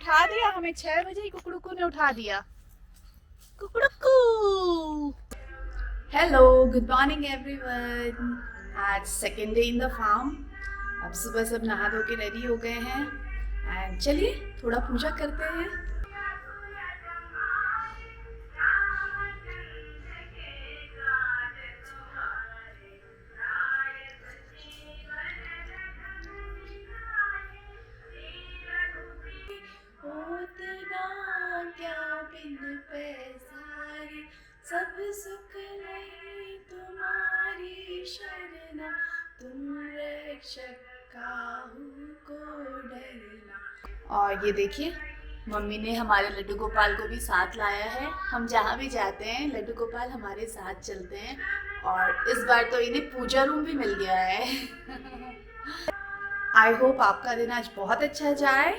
उठा दिया हमें, 6 बजे ही कुकड़ुकू ने उठा दिया। कुकड़ुकू। Hello, good morning everyone. आज second day in the farm. अब सुबह सब नहा धो के रेडी हो गए हैं एंड चलिए थोड़ा पूजा करते हैं। सब सुख नहीं तुम्हारी शरणा, तुम रक्षक काहू को डरना। और ये देखिए मम्मी ने हमारे लड्डू गोपाल को भी साथ लाया है। हम जहाँ भी जाते हैं लड्डू गोपाल हमारे साथ चलते हैं और इस बार तो इन्हें पूजा रूम भी मिल गया है। आई होप आपका दिन आज बहुत अच्छा जाए।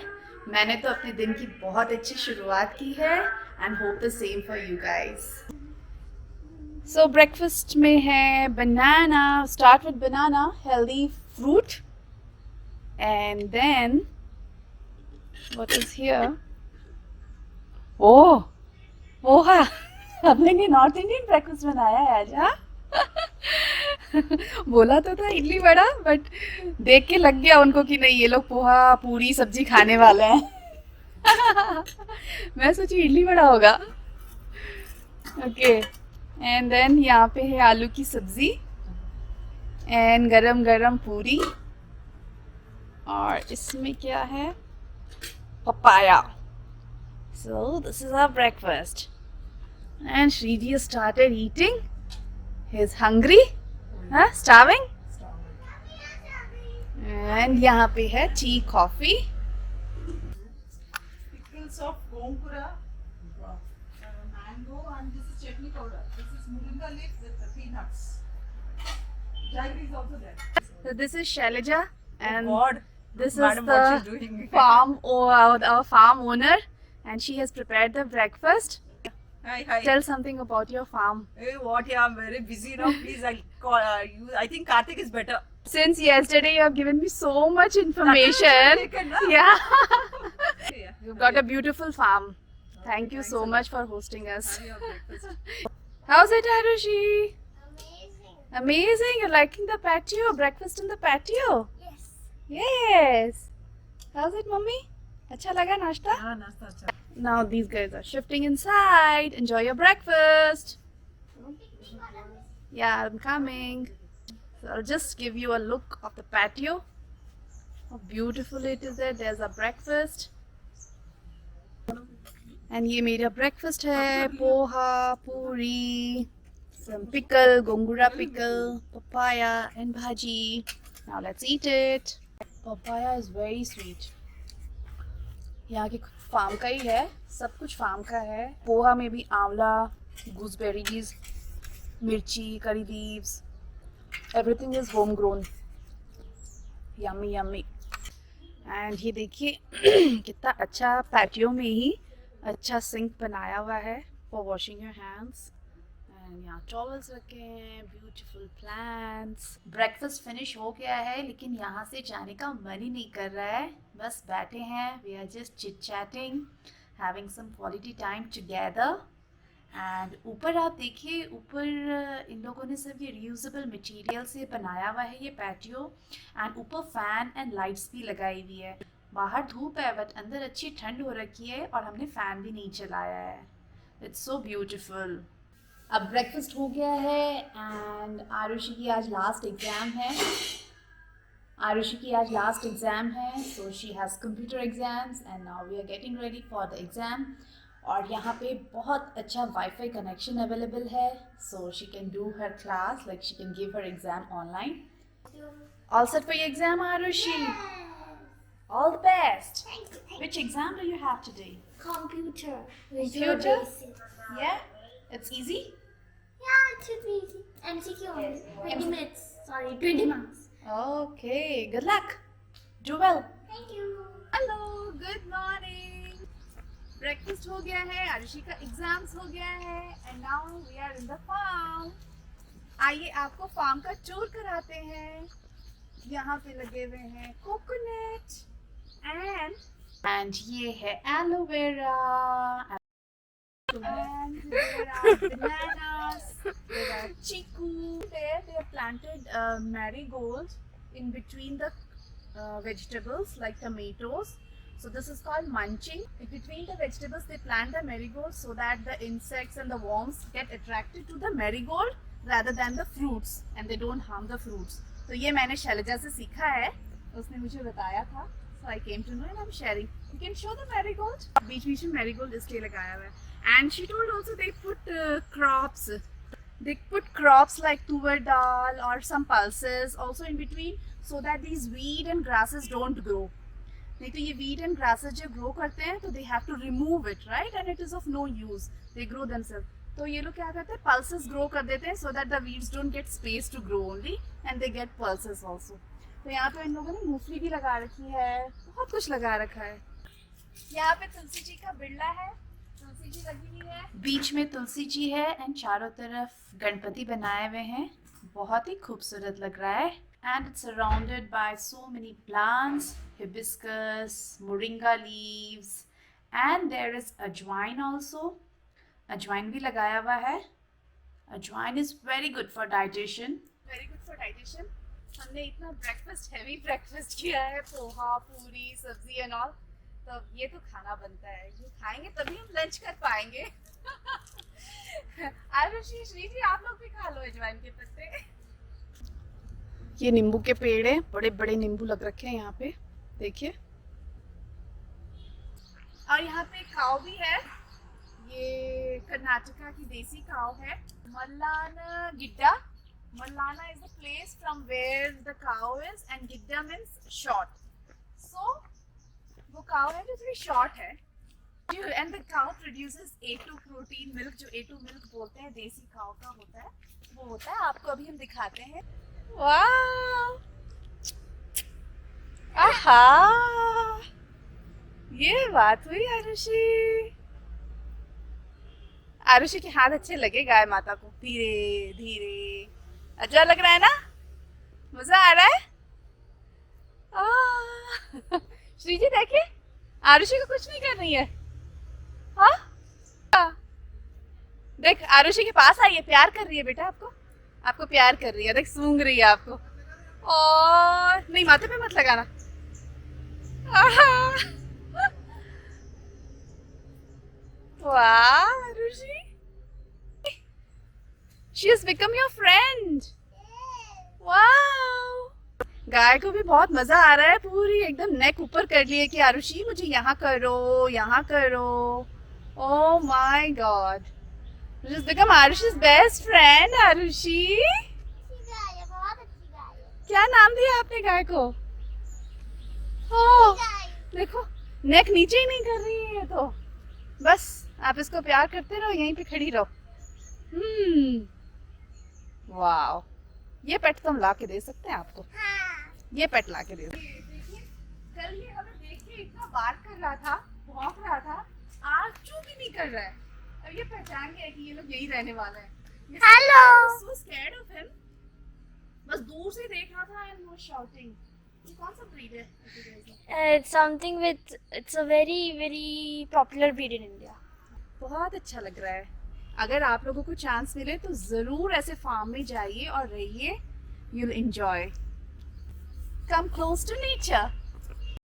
मैंने तो अपने दिन की बहुत अच्छी शुरुआत की है and hope the same for you guys. So breakfast में है banana, start with banana, healthy fruit and then what is here? Oh poha. हमने नॉर्थ इंडियन ब्रेकफास्ट बनाया है आज। हाँ बोला तो था इडली वड़ा, बट देख के लग गया उनको कि नहीं ये लोग पोहा पूरी सब्जी खाने वाले हैं। मैं सोची इडली वड़ा होगा। ओके एंड देन यहाँ पे है आलू की सब्जी एंड गरम गरम पूरी और इसमें क्या है? Papaya. So this is our breakfast and Shriji has started eating. He's hungry, huh? Starving. And यहाँ पे है tea, coffee. Pickles of gongura, mango, and this is chutney powder. This is moringa leaf with the peanuts. Jaggery is also there. So this is Shailaja and God, this madam, is what the she's doing? farm or our farm owner and she has prepared the breakfast. Hi, hi. Tell something about your farm. Hey, what? Yeah, I'm very busy now. Please, I'll call you. I think Karthik is better. Since yesterday you have given me so much information. Taken, huh? Yeah. Yeah. You've got a beautiful farm. Thank you so much for hosting us. Have your breakfast. How's it, Arushi? Amazing. Amazing. You're liking the patio? Breakfast in the patio? Yes. Yes. How's it, Mummy? Acha laga nashta? हाँ, नाश्ता अच्छा. Now these guys are shifting inside. Enjoy your breakfast. Yeah, I'm coming. So I'll just give you a look of the patio. How beautiful it is there. There's our breakfast. And ये मेरा breakfast है. Poha, puri, some pickle, gongura pickle, papaya and bhaji. Now let's eat it. Papaya is very sweet. यहाँ के farm का ही है, सब कुछ farm का है। पोहा में भी आंवला, गूसबेरीज, मिर्ची, curry leaves, everything is home grown. Yummy yummy. And ये देखिए कितना अच्छा पैटियो में ही अच्छा सिंक बनाया हुआ है for washing your hands. And यहाँ टॉवल्स रखे हैं, ब्यूटीफुल प्लांट्स। ब्रेकफास्ट फिनिश हो गया है लेकिन यहाँ से जाने का मन ही नहीं कर रहा है। बस बैठे हैं, we are just chit chatting, having some quality time together. And ऊपर आप देखिए, ऊपर इन लोगों ने सब ये रियूजेबल मटेरियल से बनाया हुआ है ये पैटियो। एंड ऊपर फैन एंड लाइट्स भी लगाई हुई है। बाहर धूप है बट अंदर अच्छी ठंड हो रखी है और हमने फ़ैन भी नहीं चलाया है। It's so beautiful. अब ब्रेकफास्ट हो गया है एंड आरुषि की आज लास्ट एग्ज़ाम है। So she has computer exams and now we are getting ready for the exam. और यहाँ पे बहुत अच्छा वाईफाई कनेक्शन अवेलेबल है, so she can do her class, like she can give her exam online. All set for your exam Aarushi? All the best. Thank you. Which exam do you have today? Computer. Computer? Yeah? It's easy? Yeah, it should be easy. MCQ only. 20 minutes. Sorry, 20 marks. Okay, good luck. Do well. Thank you. Hello, good morning. Breakfast हो गया है, आरुषि का exams हो गया है and now we are in the farm. आइए आपको farm का टूर कराते हैं। यहाँ पे लगे हुए हैं कोकोनट एंड एंड ये है aloe vera, and there are bananas, there are chiku. There they have planted marigold in between the vegetables like tomatoes. So this is called mulching. In between the vegetables they plant the marigold so that the insects and the worms get attracted to the marigold rather than the fruits and they don't harm the fruits. तो ये मैंने शैलजा से सीखा है, उसने मुझे बताया था. So I came to know and I'm sharing. You can show the marigold. बीच बीच में marigold इसलिए लगाया हुआ है. And she told also they put crops. They put crops like tuvar dal or some pulses also in between so that these weed and grasses don't grow. नहीं तो ये weed and grasses जब grow करते हैं तो they have to remove it, right? And it is of no use. They grow themselves. तो ये लोग क्या करते हैं, pulses grow कर देते हैं so that the weeds don't get space to grow only and they get pulses also. तो यहाँ पे इन लोगों ने मूंगफली भी लगा रखी है, बहुत कुछ लगा रखा है. यहाँ पे तुलसी जी का बिरला है, तुलसी जी लगी हुई है, बीच में तुलसी जी है एंड चारों तरफ गणपति बनाए हुए हैं. बहुत ही खूबसूरत लग रहा है. And it's surrounded by so many plants, hibiscus, moringa leaves and there is ajwain also. अजवाइन भी लगाया हुआ है. Ajwain is very good for digestion, very good for digestion. हमने इतना ब्रेकफास्ट, हैवी ब्रेकफास्ट किया है, पोहा, पूरी, सब्जी एंड ऑल. तो ये तो खाना बनता है, ये खाएंगे तभी हम लंच कर पाएंगे. आरुषि, श्री जी आप लोग भी खा लो अजवाइन के पत्ते. ये नींबू के पेड़ है, बड़े बड़े नींबू लग रखे हैं यहाँ पे, देखिए. और यहाँ पे काव भी है. ये कर्नाटका की देसी काव है, Mallanna गिड्डा. Mallana is the place from where the cow is and Gidda means short. So, वो cow है जो थोड़ी short है. And the cow produces A2 protein milk, जो A2 milk बोलते हैं, देसी cow का होता है, वो होता है. आपको अभी हम दिखाते हैं. वाह, आहा, ये बात हुई आरुषि. आरुषि के हाथ अच्छे लगे गाय माता को. धीरे धीरे अच्छा लग रहा है ना, मजा आ रहा है. श्री जी देखिए, आरुषि को कुछ नहीं कर रही है. हाँ, देख आरुषि के पास आई है, प्यार कर रही है बेटा आपको, आपको प्यार कर रही है. देख सूंघ रही है आपको. और नहीं, माथे पे मत लगाना. वाह Arushi, she has become your friend. Wow. गाय को भी बहुत मजा आ रहा है, पूरी एकदम नेक ऊपर कर ली है कि आरुषि मुझे यहाँ करो, यहाँ करो. Oh my God. She has become Arushi's best friend. Arushi, क्या नाम दिया आपने गाय को? ओह देखो, नेक नीचे ही नहीं कर रही है. तो बस आप इसको प्यार करते रहो, यहीं पे खड़ी रहो. वाओ, ये पेट तो हम ला के दे सकते हैं आपको. ये पेट ला के दे सकते हैं. कल ये हमें देख के इतना बात कर रहा था, भौंक रहा था, आज चू भी नहीं कर रहा है. अब ये पहचान गया कि ये लोग यही रहने वाले हैं. Hello. So scared of him. बस दूर से देख रहा था and was shouting. ये कौन सा breed है? It's something with, it's a very popular breed in India. बहुत अच्छा लग रहा है. अगर आप लोगों को चांस मिले तो जरूर ऐसे फार्म में जाइए और रहिए. You'll enjoy. Come close to nature.